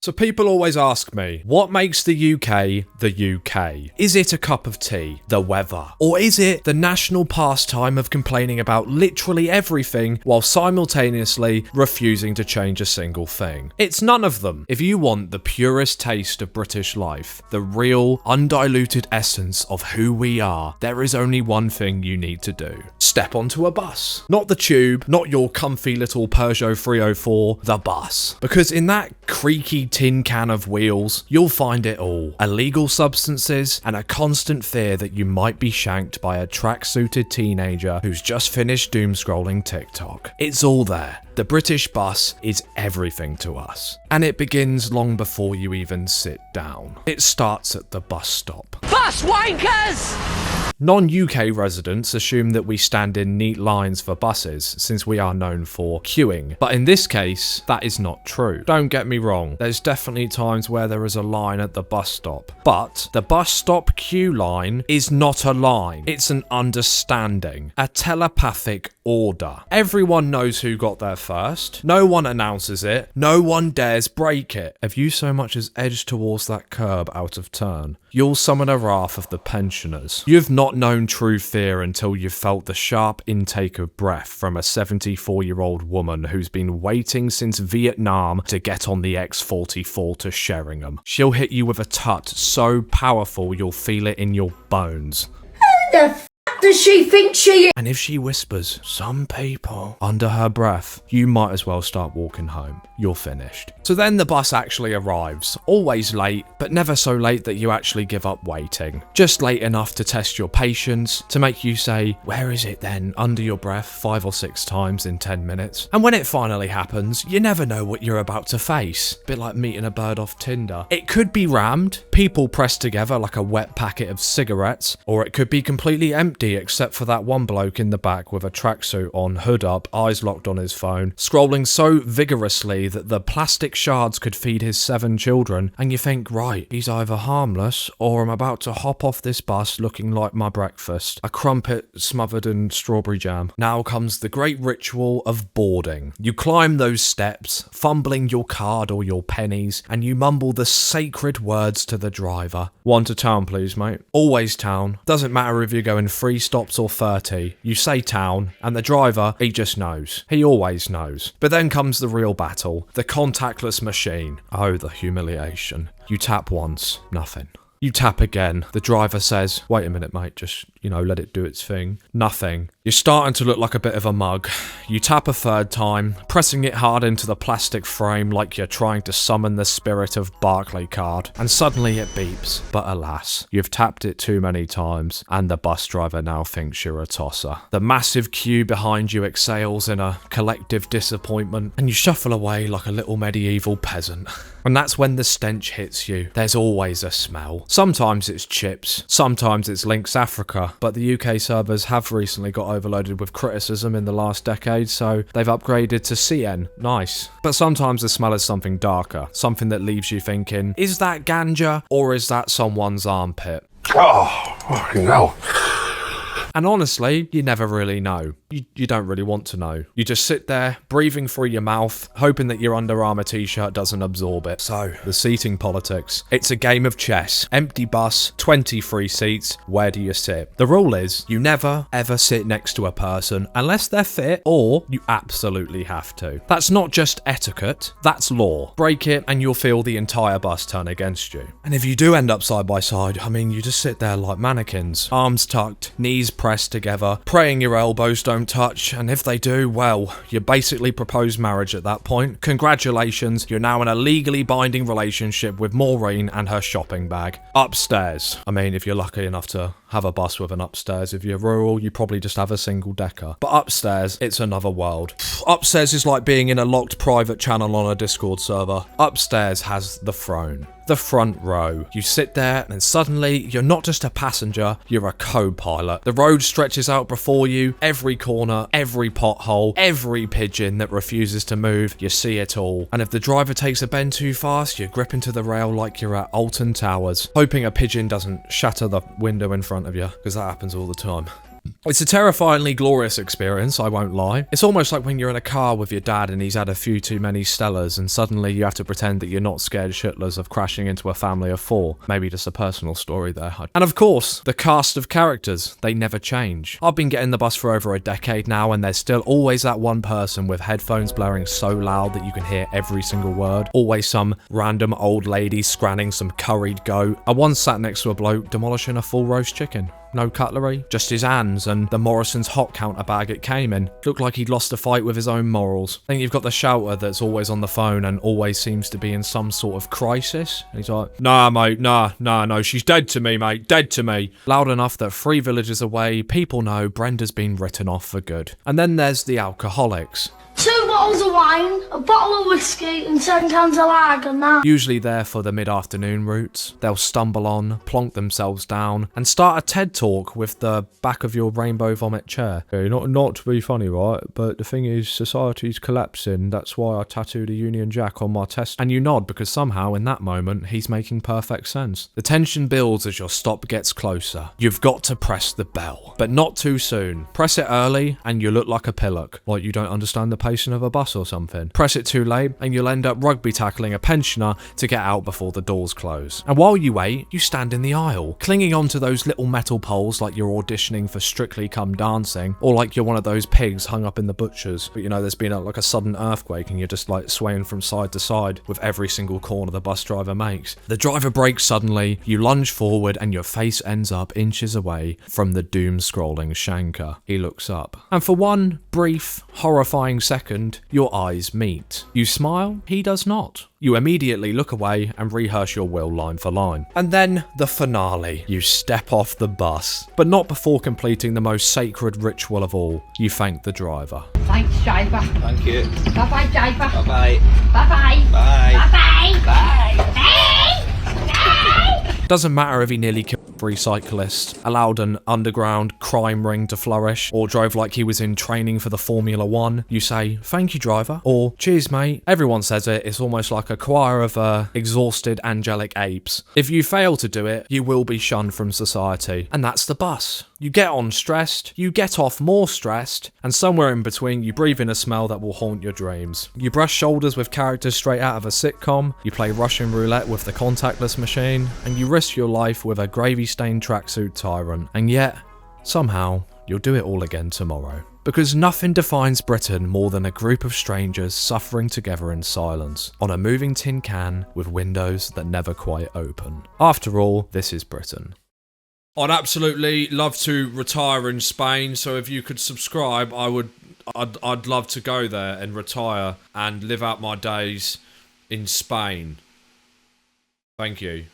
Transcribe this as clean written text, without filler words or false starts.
So people always ask me, what makes the UK the UK? Is it a cup of tea, the weather, or is it the national pastime of complaining about literally everything while simultaneously refusing to change a single thing? It's none of them. If you want the purest taste of British life, the real, undiluted essence of who we are, there is only one thing you need to do. Step onto a bus. Not the tube, not your comfy little Peugeot 304, the bus. Because in that creaky tin can of wheels, you'll find it all. Illegal substances and a constant fear that you might be shanked by a tracksuited teenager who's just finished doom scrolling TikTok. It's all there. The British bus is everything to us. And it begins long before you even sit down. It starts at the bus stop. Bus wankers! Non-UK residents assume that we stand in neat lines for buses, since we are known for queuing. But in this case, that is not true. Don't get me wrong, there's definitely times where there is a line at the bus stop. But the bus stop queue line is not a line. It's an understanding, a telepathic order. Everyone knows who got there first. No one announces it. No one dares break it. If you so much as edge towards that curb out of turn, you'll summon a wrath of the pensioners. You've not known true fear until you've felt the sharp intake of breath from a 74-year-old woman who's been waiting since Vietnam to get on the X44 to Sheringham. She'll hit you with a tut so powerful you'll feel it in your bones. Who the f*** does she think she is? And if she whispers, "some people," under her breath, you might as well start walking home. You're finished. So then the bus actually arrives. Always late, but never so late that you actually give up waiting. Just late enough to test your patience, to make you say, "Where is it then?" under your breath 5 or 6 times in 10 minutes. And when it finally happens, you never know what you're about to face. Bit like meeting a bird off Tinder. It could be rammed, people pressed together like a wet packet of cigarettes, or it could be completely empty except for that one bloke in the back with a tracksuit on, hood up, eyes locked on his phone, scrolling so vigorously that the plastic shards could feed his 7 children, and you think, right, he's either harmless or I'm about to hop off this bus looking like my breakfast, a crumpet smothered in strawberry jam. Now comes the great ritual of boarding. You climb those steps, fumbling your card or your pennies, and you mumble the sacred words to the driver. "One to town, please, mate." Always town. Doesn't matter if you're going 3 stops or 30. You say town, and the driver, he just knows. He always knows. But then comes the real battle. The contactless machine. Oh, the humiliation. You tap once, nothing. You tap again. The driver says, "Wait a minute, mate, just, let it do its thing." Nothing. You're starting to look like a bit of a mug. You tap a 3rd time, pressing it hard into the plastic frame like you're trying to summon the spirit of Barclaycard, and suddenly it beeps. But alas, you've tapped it too many times, and the bus driver now thinks you're a tosser. The massive queue behind you exhales in a collective disappointment, and you shuffle away like a little medieval peasant. And that's when the stench hits you. There's always a smell. Sometimes it's chips, sometimes it's Lynx Africa, but the UK servers have recently got overloaded with criticism in the last decade, so they've upgraded to CN. Nice. But sometimes the smell is something darker, something that leaves you thinking, is that ganja or is that someone's armpit? Oh, fucking hell. And honestly, you never really know. You don't really want to know. You just sit there, breathing through your mouth, hoping that your Under Armour t-shirt doesn't absorb it. So, the seating politics. It's a game of chess. Empty bus, 23 seats, where do you sit? The rule is, you never, ever sit next to a person unless they're fit, or you absolutely have to. That's not just etiquette, that's law. Break it and you'll feel the entire bus turn against you. And if you do end up side by side, you just sit there like mannequins. Arms tucked, knees pressed together, praying your elbows don't touch, and if they do, well, you basically propose marriage at that point. Congratulations, you're now in a legally binding relationship with Maureen and her shopping bag. Upstairs. If you're lucky enough to have a bus with an upstairs. If you're rural, you probably just have a single decker. But upstairs, it's another world. Upstairs is like being in a locked private channel on a Discord server. Upstairs has the throne. The front row. You sit there and suddenly you're not just a passenger, you're a co-pilot. The road stretches out before you, every corner, every pothole, every pigeon that refuses to move, you see it all. And if the driver takes a bend too fast, you grip into the rail like you're at Alton Towers, hoping a pigeon doesn't shatter the window in front of you, because that happens all the time. It's a terrifyingly glorious experience, I won't lie. It's almost like when you're in a car with your dad and he's had a few too many Stellas and suddenly you have to pretend that you're not scared shitless of crashing into a family of 4. Maybe just a personal story there. And of course, the cast of characters, they never change. I've been getting the bus for over a decade now and there's still always that one person with headphones blaring so loud that you can hear every single word. Always some random old lady scranning some curried goat. I once sat next to a bloke demolishing a full roast chicken. No cutlery, just his hands and the Morrison's hot counter bag it came in. Looked like he'd lost a fight with his own morals. Then you've got the shouter that's always on the phone and always seems to be in some sort of crisis. And he's like, nah mate, no, she's dead to me mate, dead to me. Loud enough that 3 villages away, people know Brenda's been written off for good. And then there's the alcoholics. 2 bottles of wine, a bottle of whiskey, and 10 cans of lager now. Usually there for the mid-afternoon routes, they'll stumble on, plonk themselves down, and start a TED talk with the back of your rainbow vomit chair. Okay, not to be funny, right? But the thing is, society's collapsing. That's why I tattooed a Union Jack on my test. And you nod because somehow in that moment he's making perfect sense. The tension builds as your stop gets closer. You've got to press the bell, but not too soon. Press it early, and you look like a pillock, like you don't understand the pacing of a bus or something. Press it too late and you'll end up rugby tackling a pensioner to get out before the doors close. And while you wait, you stand in the aisle, clinging onto those little metal poles like you're auditioning for Strictly Come Dancing, or like you're one of those pigs hung up in the butchers. But you know, there's been like a sudden earthquake and you're just like swaying from side to side with every single corner the bus driver makes. The driver brakes suddenly, you lunge forward and your face ends up inches away from the doom-scrolling shanker. He looks up, and for one brief, horrifying second, your eyes meet. You smile, he does not. You immediately look away and rehearse your will line for line. And then the finale. You step off the bus, but not before completing the most sacred ritual of all. You thank the driver. Thanks, driver. Thank you. Bye-bye, driver. Bye-bye. Bye-bye. Bye. Bye-bye. Bye. Bye. Doesn't matter if he nearly killed 3 cyclists, allowed an underground crime ring to flourish, or drove like he was in training for the Formula 1. You say, thank you driver, or cheers mate. Everyone says it, it's almost like a choir of exhausted angelic apes. If you fail to do it, you will be shunned from society. And that's the bus. You get on stressed, you get off more stressed, and somewhere in between you breathe in a smell that will haunt your dreams. You brush shoulders with characters straight out of a sitcom, you play Russian roulette with the contactless machine, and you risk your life with a gravy-stained tracksuit tyrant. And yet, somehow, you'll do it all again tomorrow. Because nothing defines Britain more than a group of strangers suffering together in silence, on a moving tin can with windows that never quite open. After all, this is Britain. I'd absolutely love to retire in Spain, so if you could subscribe, I'd love to go there and retire and live out my days in Spain. Thank you.